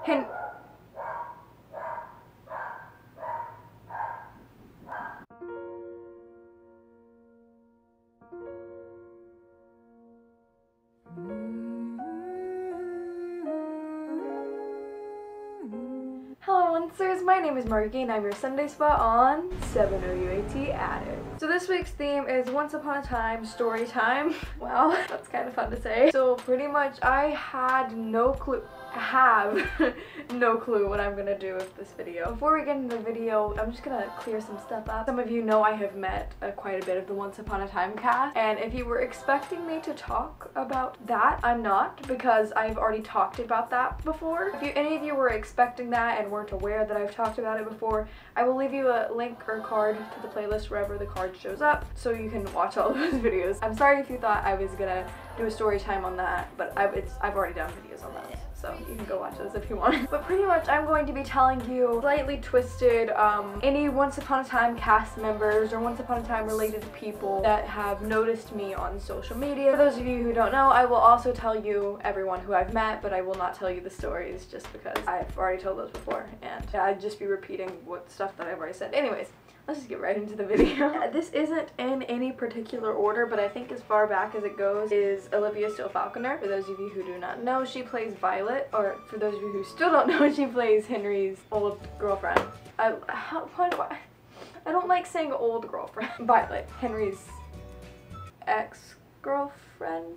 Hello Monsters, my name is Margee and I'm your Sunday spot on 7 OUAT Addicts. So this week's theme is Once Upon a Time Story Time. Wow, that's kind of fun to say. So pretty much I have no clue what I'm gonna do with this video. Before we get into the video, I'm just gonna clear some stuff up. Some of you know I have met quite a bit of the Once Upon a Time cast, and if you were expecting me to talk about that, I'm not, because I've already talked about that before. If any of you were expecting that and weren't aware that I've talked about it before, I will leave you a link or card to the playlist wherever the card shows up so you can watch all of those videos. I'm sorry if you thought I was gonna do a story time on that, but I've already done videos on that, so you can go watch those if you want. But pretty much I'm going to be telling you slightly twisted any Once Upon a Time cast members or Once Upon a Time related people that have noticed me on social media. For those of you who don't know, I will also tell you everyone who I've met, but I will not tell you the stories just because I've already told those before and I'd just be repeating what stuff that I've already said. Anyways, let's just get right into the video. This isn't in any particular order, but I think as far back as it goes is Olivia Steele Falconer. For those of you who do not know, she plays Violet, or for those of you who still don't know, she plays Henry's old girlfriend. I don't like saying old girlfriend. Violet, Henry's ex-girlfriend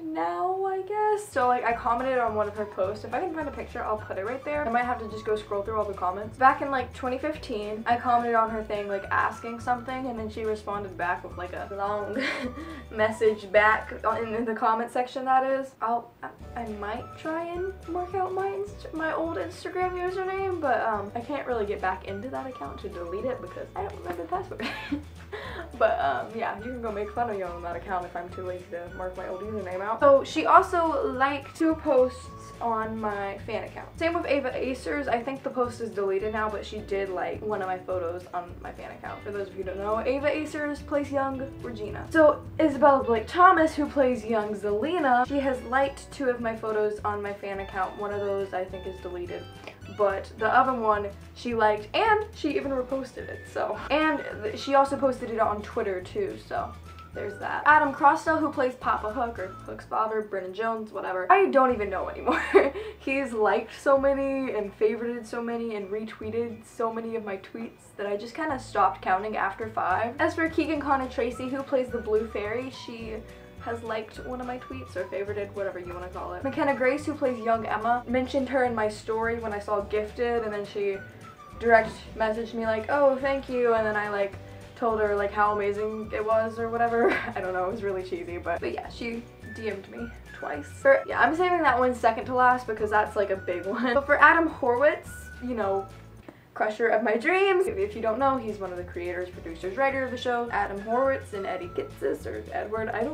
now, I guess. So like I commented on one of her posts. If I can find a picture, I'll put it right there. I might have to just go scroll through all the comments. Back in like 2015, I commented on her thing like asking something, and then she responded back with like a long message back in the comment section. That is, I might try and work out my old Instagram username, but I can't really get back into that account to delete it because I don't remember the password. But yeah, you can go make fun of me on that account if I'm too lazy to mark my old username out. So she also liked 2 posts on my fan account. Same with Ava Acers. I think the post is deleted now, but she did like one of my photos on my fan account. For those of you who don't know, Ava Acers plays young Regina. So Isabella Blake Thomas, who plays young Zelina, she has liked 2 of my photos on my fan account. One of those I think is deleted, but the other one she liked, and she even reposted it. So, and she also posted it on Twitter too, so there's that. Adam Crossdale, who plays Papa Hook, or Hook's father, Brennan Jones, whatever. I don't even know anymore. He's liked so many and favorited so many and retweeted so many of my tweets that I just kind of stopped counting after 5. As for Keegan Connor Tracy, who plays the Blue Fairy, she has liked one of my tweets or favorited, whatever you want to call it. Mckenna Grace, who plays young Emma, mentioned her in my story when I saw Gifted, and then she direct messaged me like, oh, thank you, and then I like told her like how amazing it was or whatever. I don't know, it was really cheesy, but yeah, she DM'd me twice. Yeah, I'm saving that one second to last because that's like a big one. But for Adam Horwitz, you know, crusher of my dreams. If you don't know, he's one of the creators, producers, writer of the show. Adam Horwitz and Eddie Kitsis, or Edward. I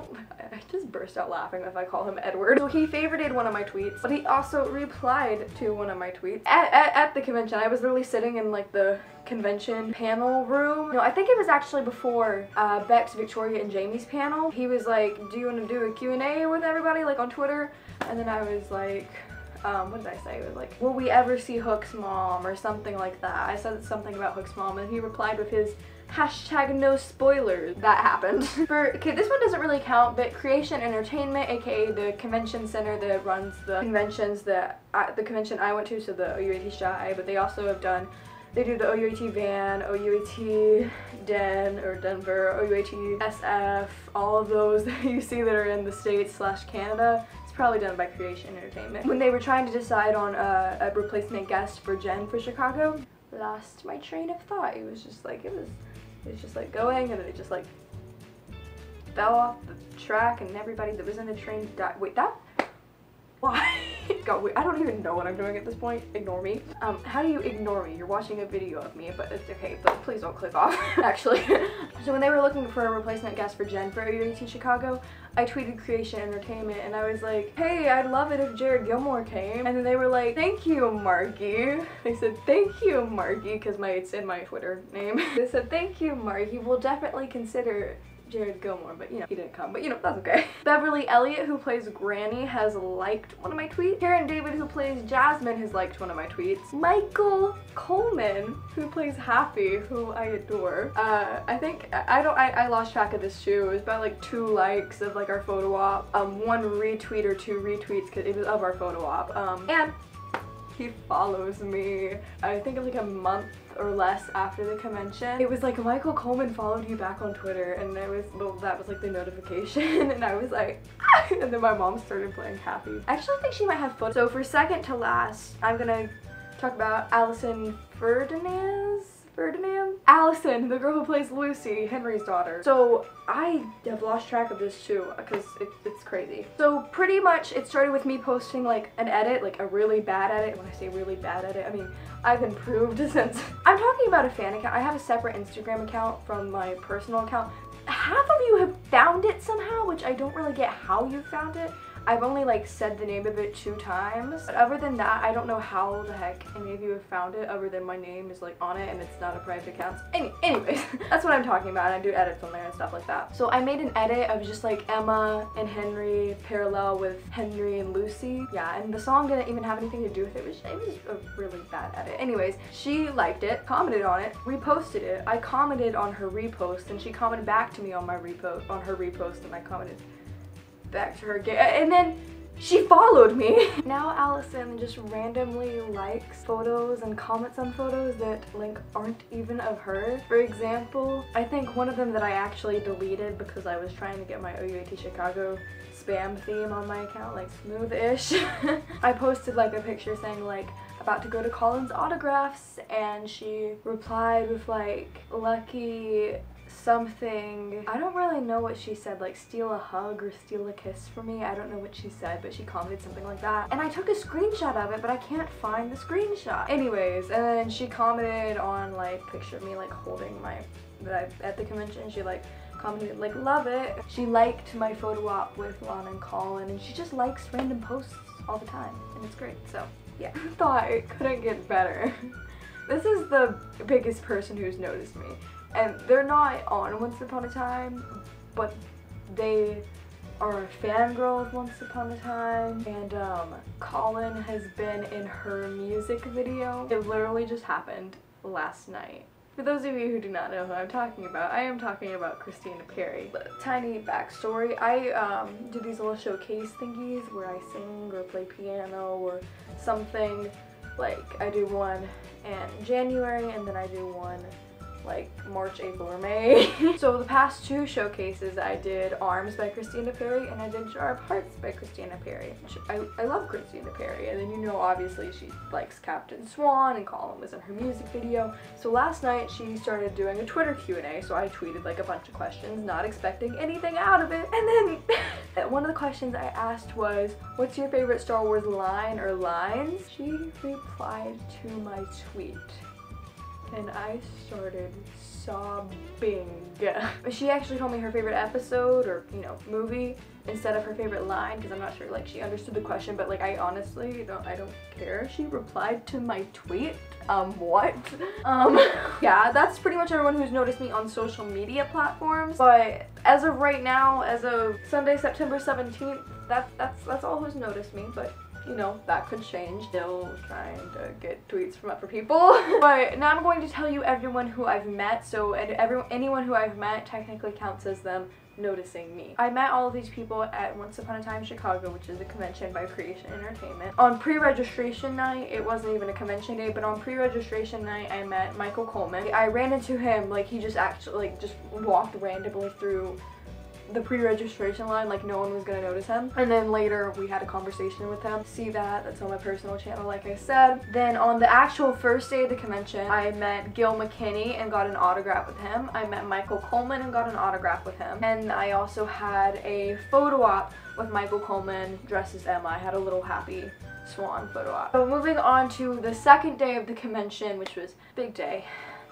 just burst out laughing if I call him Edward. So he favorited one of my tweets, but he also replied to one of my tweets at the convention. I was literally sitting in like the convention panel room. No, I think it was actually before Bex, Victoria, and Jamie's panel. He was like, do you want to do a Q&A with everybody, like on Twitter? And then I was like, what did I say? It was like, will we ever see Hook's mom or something like that. I said something about Hook's mom, and he replied with his hashtag no spoilers. That happened. Okay, this one doesn't really count, but Creation Entertainment, aka the convention center that runs the conventions that the convention I went to, so the OUAT Shy, but they also have done, they do the OUAT Van, OUAT Den or Denver, OUAT SF, all of those that you see that are in the States/Canada. It's probably done by Creation Entertainment. When they were trying to decide on a replacement guest for Jen for Chicago, lost my train of thought. It was just like, it was just like going, and then it just like fell off the track, and everybody that was in the train died. Wait, that? Why? God, wait, I don't even know what I'm doing at this point. Ignore me. How do you ignore me? You're watching a video of me, but it's okay, but please don't click off, actually. So when they were looking for a replacement guest for Jen for OUAT Chicago, I tweeted Creation Entertainment, and I was like, hey, I'd love it if Jared Gilmore came. And then they were like, thank you, Margee. They said, thank you, Margee, because it's in my Twitter name. They said, thank you, Margee. We'll definitely consider Jared Gilmore, but you know, he didn't come, but you know, that's okay. Beverly Elliott, who plays Granny, has liked one of my tweets. Karen David, who plays Jasmine, has liked one of my tweets. Michael Coleman, who plays Happy, who I adore. I think, I lost track of this too. It was about like 2 likes of like our photo op, 1 retweet or 2 retweets, because it was of our photo op, and he follows me, I think like a month or less after the convention. It was like, Michael Coleman followed you back on Twitter, and it was, well, that was like the notification, and I was like, and then my mom started playing Happy. I actually think she might have footage. So for second to last, I'm gonna talk about Allison Ferdinand? Allison, the girl who plays Lucy, Henry's daughter. So I have lost track of this too, because it's crazy. So pretty much it started with me posting like an edit, like a really bad edit. When I say really bad edit, I mean I've improved since. I'm talking about a fan account. I have a separate Instagram account from my personal account. Half of you have found it somehow, which I don't really get how you found it. I've only like said the name of it 2 times. But other than that, I don't know how the heck any of you have found it, other than my name is like on it and it's not a private account. Anyways, that's what I'm talking about. I do edits on there and stuff like that. So I made an edit of just like Emma and Henry parallel with Henry and Lucy. Yeah, and the song didn't even have anything to do with it. It was a really bad edit. Anyways, she liked it, commented on it, reposted it. I commented on her repost, and she commented back to me on my repost, and I commented back to her, and then she followed me. Now Allison just randomly likes photos and comments on photos that like aren't even of her. For example, I think one of them that I actually deleted because I was trying to get my OUAT Chicago spam theme on my account like smooth-ish. I posted like a picture saying like about to go to Colin's autographs, and she replied with like lucky something. I don't really know what she said, like steal a hug or steal a kiss from me. I don't know what she said, but she commented something like that. And I took a screenshot of it, but I can't find the screenshot. Anyways, and then she commented on like picture of me like holding my, at the convention. She like commented like love it. She liked my photo op with Lana and Colin, and she just likes random posts all the time, and it's great. So yeah, thought it couldn't get better. This is the biggest person who's noticed me. And they're not on Once Upon a Time, but they are a fangirl of Once Upon a Time. And Colin has been in her music video. It literally just happened last night. For those of you who do not know who I'm talking about, I am talking about Christina Perry. Tiny backstory, I do these little showcase thingies where I sing or play piano or something. Like I do one in January, and then I do one like March, April, or May. So the past 2 showcases I did Arms by Christina Perry, and I did Jar of Hearts by Christina Perry. I love Christina Perry, and then you know obviously she likes Captain Swan, and Colin was in her music video. So last night she started doing a Twitter Q&A, so I tweeted like a bunch of questions, not expecting anything out of it. And then one of the questions I asked was, what's your favorite Star Wars line or lines? She replied to my tweet, and I started sobbing. She actually told me her favorite episode or, you know, movie instead of her favorite line, because I'm not sure like she understood the question, but like I honestly I don't care. She replied to my tweet. What? Yeah, that's pretty much everyone who's noticed me on social media platforms. But as of right now, as of Sunday, September 17th, that's all who's noticed me. But you know, that could change. Still trying to get tweets from other people. But now I'm going to tell you everyone who I've met. So anyone who I've met technically counts as them noticing me. I met all of these people at Once Upon a Time Chicago, which is a convention by Creation Entertainment. On pre-registration night, it wasn't even a convention day, but on pre-registration night, I met Michael Coleman. I ran into him, like he just actually like just walked randomly through the pre-registration line, like no one was gonna notice him. And then later we had a conversation with him. See that's on my personal channel, like I said. Then on the actual first day of the convention, I met Gil McKinney and got an autograph with him. I met Michael Coleman and got an autograph with him. And I also had a photo op with Michael Coleman dressed as Emma. I had a little Happy Swan photo op. So moving on to the second day of the convention, which was big day.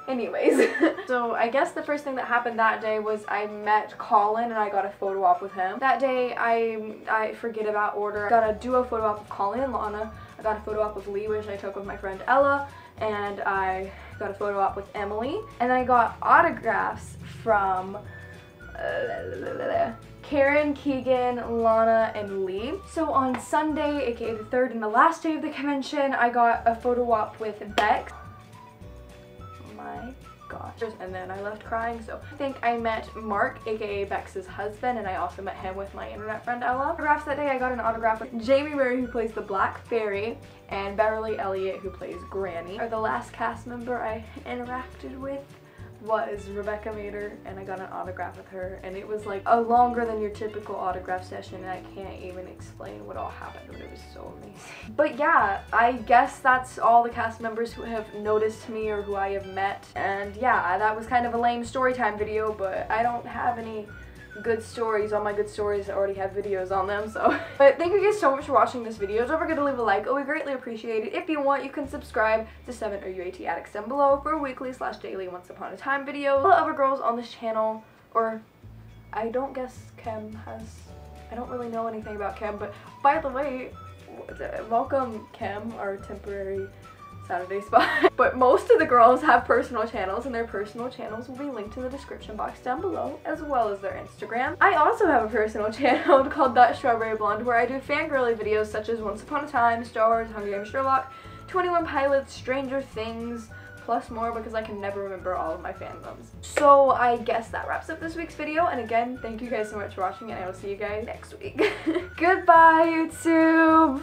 Anyways, so I guess the first thing that happened that day was I met Colin and I got a photo op with him. That day, I forget about order. I got a duo photo op with Colin and Lana. I got a photo op with Lee, which I took with my friend Ella. And I got a photo op with Emily. And I got autographs from Karen, Keegan, Lana, and Lee. So on Sunday, aka the third and the last day of the convention, I got a photo op with Bex. Oh my gosh. And then I left crying, so I think I met Mark, aka Bex's husband, and I also met him with my internet friend Ella. Autographs that day, I got an autograph with Jamie Murray, who plays the Black Fairy, and Beverly Elliott, who plays Granny. Or the last cast member I interacted with was Rebecca Mater, and I got an autograph with her, and it was like a longer than your typical autograph session, and I can't even explain what all happened, but it was so amazing. But yeah, I guess that's all the cast members who have noticed me or who I have met, and yeah, that was kind of a lame story time video, but I don't have any good stories. All my good stories already have videos on them, so. But thank you guys so much for watching this video. Don't forget to leave a like. We greatly appreciate it. If you want, you can subscribe to 7 OUAT Addicts down below for weekly/daily Once Upon a Time videos. All the other girls on this channel, or I don't guess Kem has, I don't really know anything about Kem, but by the way, welcome Kem, our temporary Saturday spot. But most of the girls have personal channels, and their personal channels will be linked in the description box down below, as well as their Instagram. I also have a personal channel called That Strawberry Blonde, where I do fangirly videos such as Once Upon a Time, Star Wars, Hunger Games, Sherlock, 21 Pilots, Stranger Things, plus more, because I can never remember all of my fandoms. So I guess that wraps up this week's video, and again, thank you guys so much for watching, and I will see you guys next week. Goodbye, YouTube!